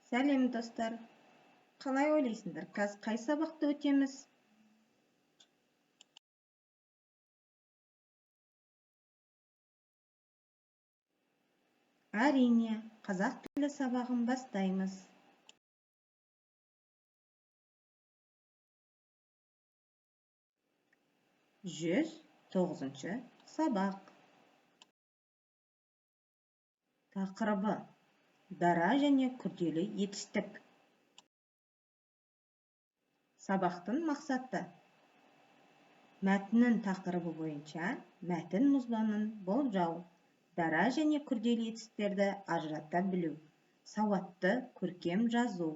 Сәлем достар. Қалай ойлайсыңдар? Қазір қай сабақты өтеміз? Әрине, қазақ тілі сабағын бастаймыз. Жүз 9-шы сабақ. Тақырыбы: дара және күрделі етістік. Сабақтың мақсаты: мәтіннің тақырыбы бойынша мәтін мазмұнын болжау, дара және күрделі етістіктерді ажырата білу, сауатты көркем жазу.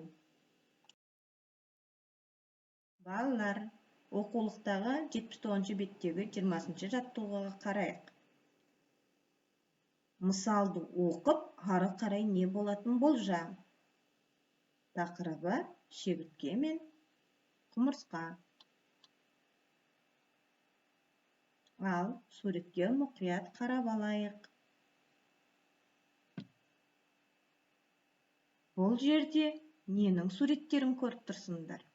Балалар, оқулықтағы 79-шы беттегі 20-шы жаттығуға қарайық. Мысалды оқып, ары қарай не болатын болжа. Тақырыбы: шегіртке мен құмырсқа. Ал суретке мұқият қарап алайық. Бұл жерде ненің суреттерін көріп тұрсыңдар?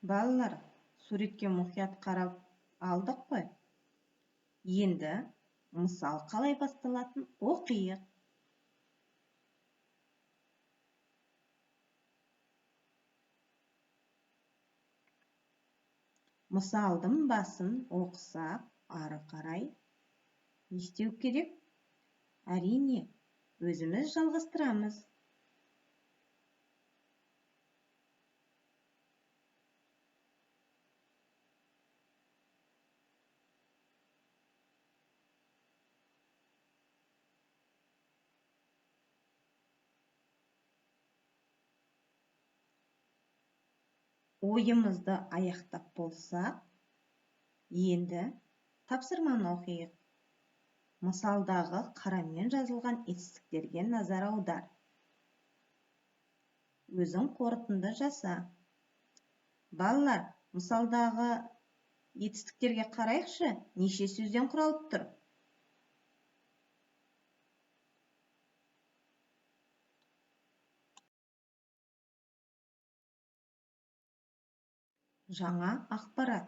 Балалар, суретке мұқият қарап алдық қой. Енді мысал қалай басталатын оқиық. Мысалдың басын оқысақ, ары қарай не істеу керек? Әрине, өзіміз жалғастырамыз. Ойымызды аяқтап болсақ, енді тапсырманы оқиық. Мысалдағы қарамен жазылған етістіктерге назар аудар. Өзің қорытынды жаса. Балалар, мысалдағы етістіктерге қарайықшы, неше сөзден құралып тұр? Жаңа ақпарат.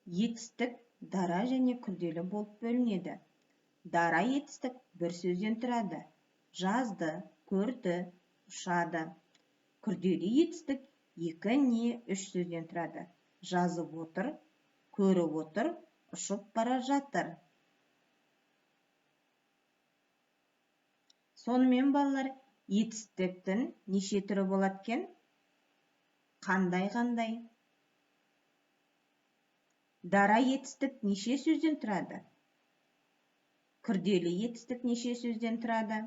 Етістік дара және күрделі болып бөлінеді. Дара етістік бір сөзден тұрады. Жазды, көрді, ұшады. Күрделі етістік 2 не 3 сөзден тұрады. Жазып отыр, көріп отыр, ұшып бара жатыр. Сонымен балалар, етістіктің неше түрі болады екен? Қандай? Дара етістік неше сөзден тұрады? Күрделі етістік неше сөзден тұрады?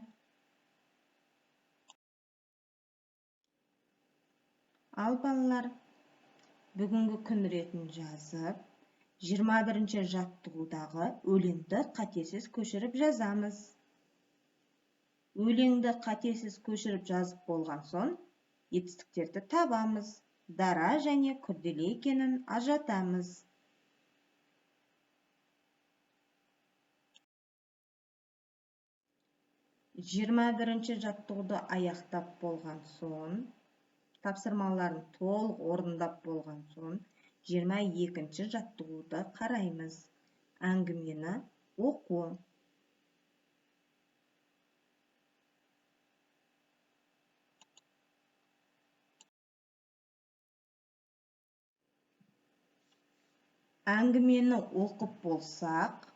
Ал балалар, бүгінгі күн ретін жазып, 21-ші жаттығудағы өлеңді қатесіз көшіріп жазамыз. Өлеңді қатесіз көшіріп жазып болған соң, етістіктерді табамыз. Дара және күрделі екенін ажыратамыз. Жиырма бірінші жаттығуды аяқтап болған соң, тапсырмаларын толық орындап болған соң, 22-ші жаттығуды қараймыз. Әңгімені оқу. Әңгімені оқып болсақ,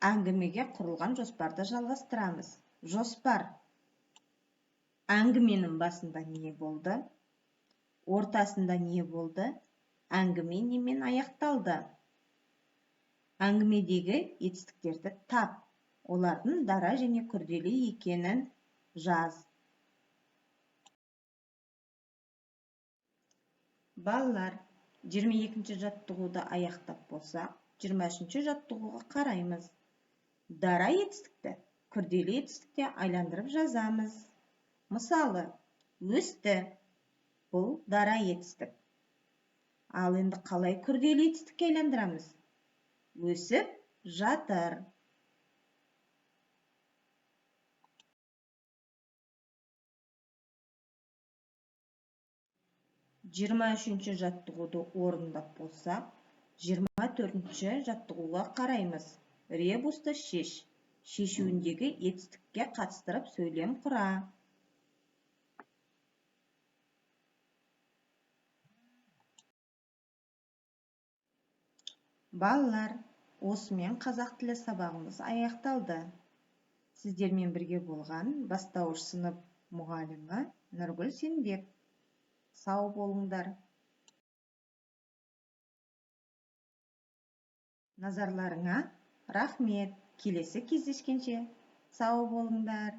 әңгімеге құрылған жоспарды жалғастырамыз. Жоспар. Әңгіменің басында не болды? Ортасында не болды? Әңгіме немен аяқталды? Әңгімедегі етістіктерді тап. Олардың дара және күрделі екенін жаз. Балалар, 22-ші жаттығуды аяқтап болсақ, 23-ші жаттығуға қараймыз. Дара етістікті күрделі етістікте айландырып жазамыз. Мысалы, өсті. Бұл дара етістік. Ал енді қалай күрделі етістікке айландырамыз? Өсіп жатыр. 23-ші жаттығуды орындап болсақ, 24-ші жаттығуға қараймыз. Ребусты шеш. Шешуіндегі етістікке қатыстырып сөйлем құра. Балалар, осымен қазақ тілі сабағымыз аяқталды. Сіздермен бірге болған бастауыш сынып мұғалімі Нұргүл Сенбек. Сау болыңдар. Назарларыңа рахмет. Келесі кездескенше сау болыңдар.